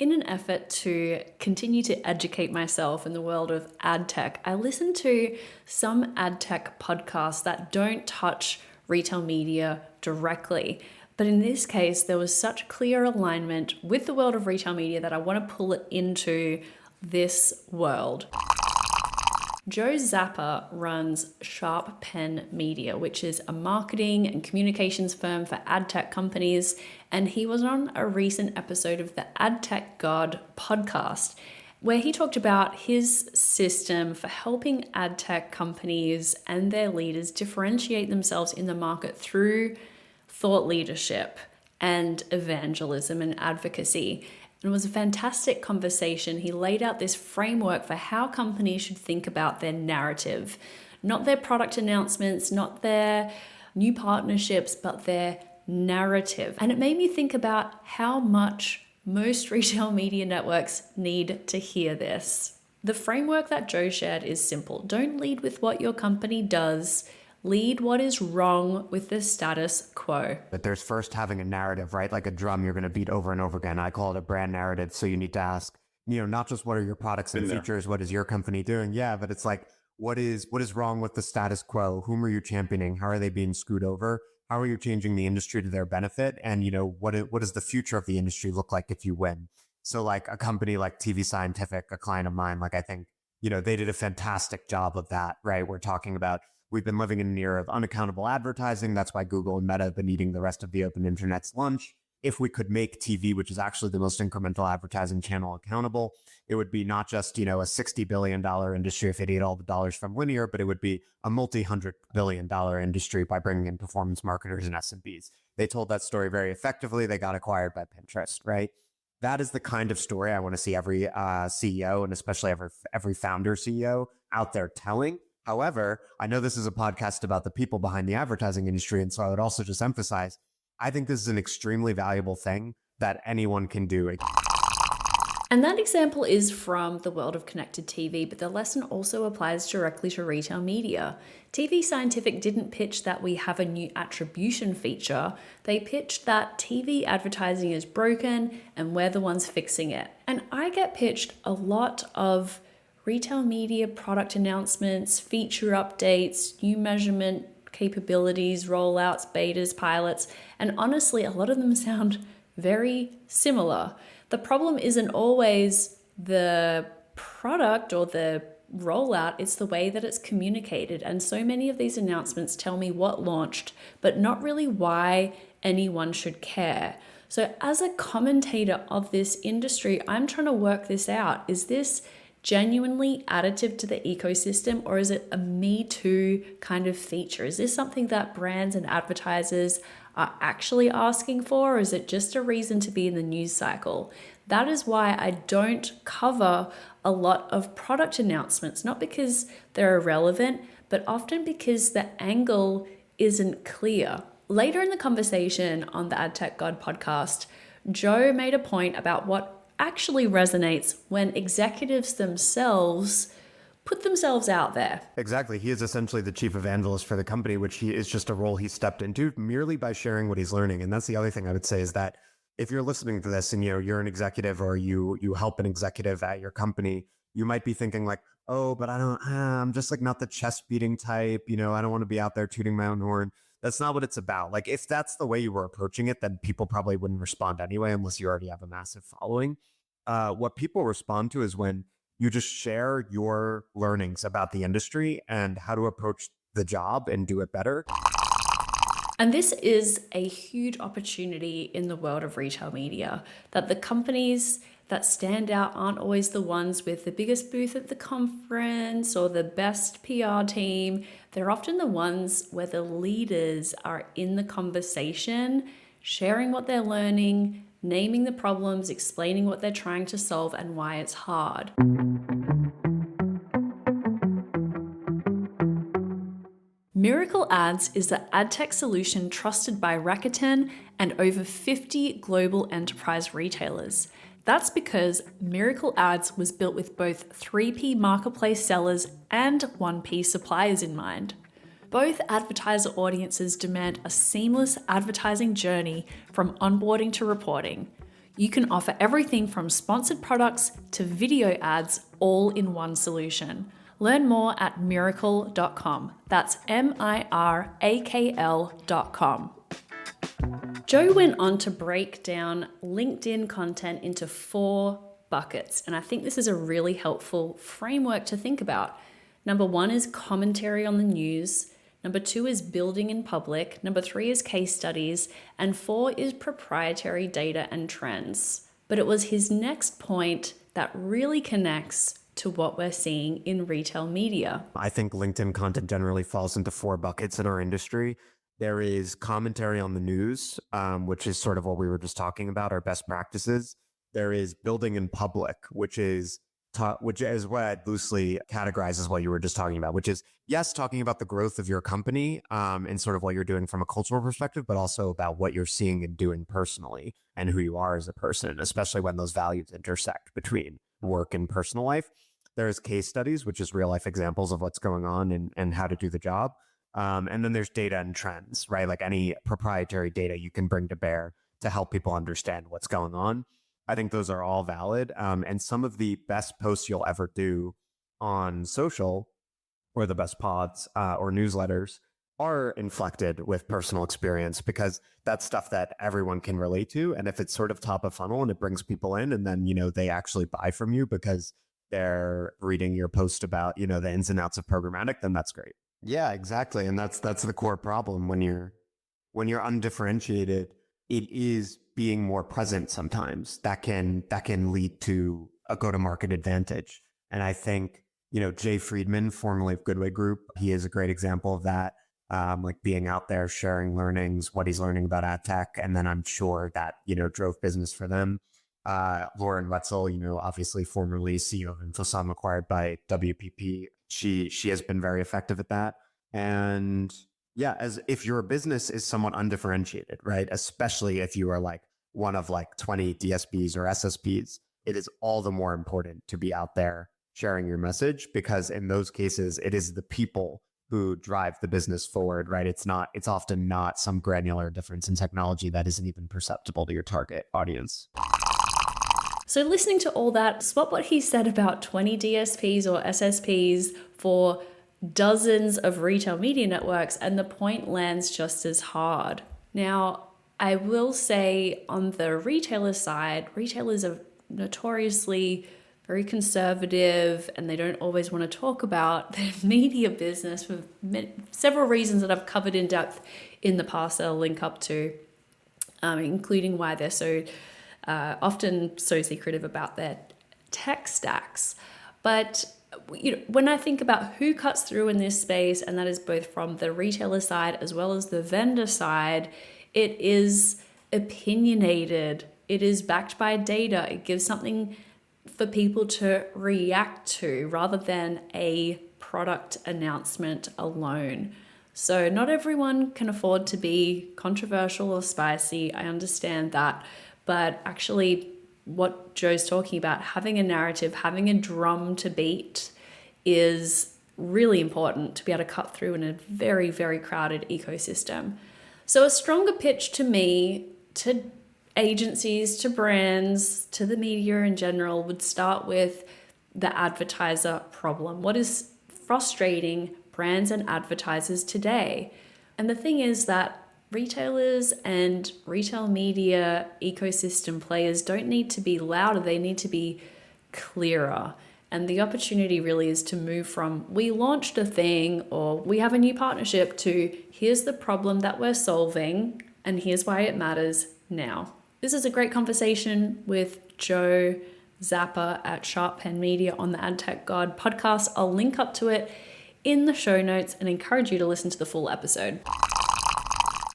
In an effort to continue to educate myself in the world of ad tech, I listen to some ad tech podcasts that don't touch retail media directly. But in this case, there was such clear alignment with the world of retail media that I want to pull it into this world. Joe Zappa runs Sharp Pen Media, which is a marketing and communications firm for ad tech companies, and he was on a recent episode of the AdTechGod podcast, where he talked about his system for helping ad tech companies and their leaders differentiate themselves in the market through thought leadership and evangelism and advocacy. It was a fantastic conversation. He laid out this framework for how companies should think about their narrative, not their product announcements, not their new partnerships, but their narrative. And it made me think about how much most retail media networks need to hear this. The framework that Joe shared is simple. Don't lead with what your company does. Lead what is wrong with the status quo. But there's first having a narrative, right? Like a drum you're going to beat over and over again. I call it a brand narrative. So you need to ask, not just what are your products and features, what is your company doing? Yeah, but it's like, what is wrong with the status quo? Whom are you championing? How are they being screwed over? How are you changing the industry to their benefit? And, what does the future of the industry look like if you win? So like a company like TV Scientific, a client of mine, like I think, they did a fantastic job of that, right? We're talking about we've been living in an era of unaccountable advertising. That's why Google and Meta have been eating the rest of the open internet's lunch. If we could make TV, which is actually the most incremental advertising channel, accountable, it would be not just, a $60 billion industry if it ate all the dollars from linear, but it would be a multi-$100 billion industry by bringing in performance marketers and SMBs. They told that story very effectively. They got acquired by Pinterest, right? That is the kind of story I want to see every CEO and especially every founder CEO out there telling. However, I know this is a podcast about the people behind the advertising industry, and so I would also just emphasize, I think this is an extremely valuable thing that anyone can do. And that example is from the world of connected TV, but the lesson also applies directly to retail media. TV Scientific didn't pitch that we have a new attribution feature. They pitched that TV advertising is broken and we're the ones fixing it. And I get pitched a lot of retail media product announcements, feature updates, new measurement capabilities, rollouts, betas, pilots, and honestly, a lot of them sound very similar. The problem isn't always the product or the rollout, it's the way that it's communicated. And so many of these announcements tell me what launched, but not really why anyone should care. So as a commentator of this industry, I'm trying to work this out. Is this genuinely additive to the ecosystem, or is it a me too kind of feature? Is this something that brands and advertisers are actually asking for, or is it just a reason to be in the news cycle? That is why I don't cover a lot of product announcements, not because they're irrelevant, but often because the angle isn't clear. Later in the conversation on the AdTechGod podcast, Joe made a point about what actually resonates when executives themselves put themselves out there. Exactly. He is essentially the chief evangelist for the company, which is just a role he stepped into merely by sharing what he's learning. And that's the other thing I would say is that if you're listening to this and you're an executive or you help an executive at your company, you might be thinking like, oh, but I'm just like not the chest beating type. I don't want to be out there tooting my own horn. That's not what it's about. Like if that's the way you were approaching it, then people probably wouldn't respond anyway, unless you already have a massive following. What people respond to is when you just share your learnings about the industry and how to approach the job and do it better. And this is a huge opportunity in the world of retail media, that the companies that stand out aren't always the ones with the biggest booth at the conference or the best PR team. They're often the ones where the leaders are in the conversation, sharing what they're learning, naming the problems, explaining what they're trying to solve and why it's hard. Miracle Ads is the ad tech solution trusted by Rakuten and over 50 global enterprise retailers. That's because Miracle Ads was built with both 3P marketplace sellers and 1P suppliers in mind. Both advertiser audiences demand a seamless advertising journey from onboarding to reporting. You can offer everything from sponsored products to video ads all in one solution. Learn more at miracle.com. That's MIRAKL.com. Joe went on to break down LinkedIn content into 4 buckets, and I think this is a really helpful framework to think about. Number 1 is commentary on the news. Number 2 is building in public. Number 3 is case studies. And 4 is proprietary data and trends. But it was his next point that really connects to what we're seeing in retail media. I think LinkedIn content generally falls into 4 buckets in our industry. There is commentary on the news, which is sort of what we were just talking about, our best practices. There is building in public, which is what I'd loosely categorize as what you were just talking about, which is, yes, talking about the growth of your company and sort of what you're doing from a cultural perspective, but also about what you're seeing and doing personally and who you are as a person, especially when those values intersect between work and personal life. There's case studies, which is real life examples of what's going on and how to do the job. And then there's data and trends, right? Like any proprietary data you can bring to bear to help people understand what's going on. I think those are all valid. And some of the best posts you'll ever do on social or the best pods or newsletters are inflected with personal experience, because that's stuff that everyone can relate to. And if it's sort of top of funnel and it brings people in, and then, they actually buy from you because they're reading your post about, the ins and outs of programmatic, then that's great. Yeah, exactly. And that's the core problem when you're undifferentiated. It is being more present sometimes that can lead to a go-to-market advantage. And I think, Jay Friedman, formerly of Goodway Group, he is a great example of that. Like being out there, sharing learnings, what he's learning about ad tech. And then I'm sure that, drove business for them. Lauren Wetzel, obviously formerly CEO of Infosum, acquired by WPP. She has been very effective at that. And yeah, as if your business is somewhat undifferentiated, right? Especially if you are like one of like 20 DSPs or SSPs, it is all the more important to be out there sharing your message, because in those cases, it is the people who drive the business forward, right? It's often not some granular difference in technology that isn't even perceptible to your target audience. So listening to all that, spot what he said about 20 DSPs or SSPs for dozens of retail media networks, and the point lands just as hard. Now, I will say on the retailer side, retailers are notoriously very conservative and they don't always want to talk about their media business for several reasons that I've covered in depth in the past that I'll link up to, including why they're so often so secretive about their tech stacks. But when I think about who cuts through in this space, and that is both from the retailer side as well as the vendor side, it is opinionated. It is backed by data. It gives something for people to react to rather than a product announcement alone. So not everyone can afford to be controversial or spicy. I understand that. But actually, what Joe's talking about, having a narrative, having a drum to beat, is really important to be able to cut through in a very, very crowded ecosystem. So a stronger pitch to me, to agencies, to brands, to the media in general, would start with the advertiser problem. What is frustrating brands and advertisers today? And the thing is that retailers and retail media ecosystem players don't need to be louder, they need to be clearer. And the opportunity really is to move from we launched a thing or we have a new partnership to here's the problem that we're solving and here's why it matters now. This is a great conversation with Joe Zappa at Sharp Pen Media on the AdTechGod podcast. I'll link up to it in the show notes and encourage you to listen to the full episode.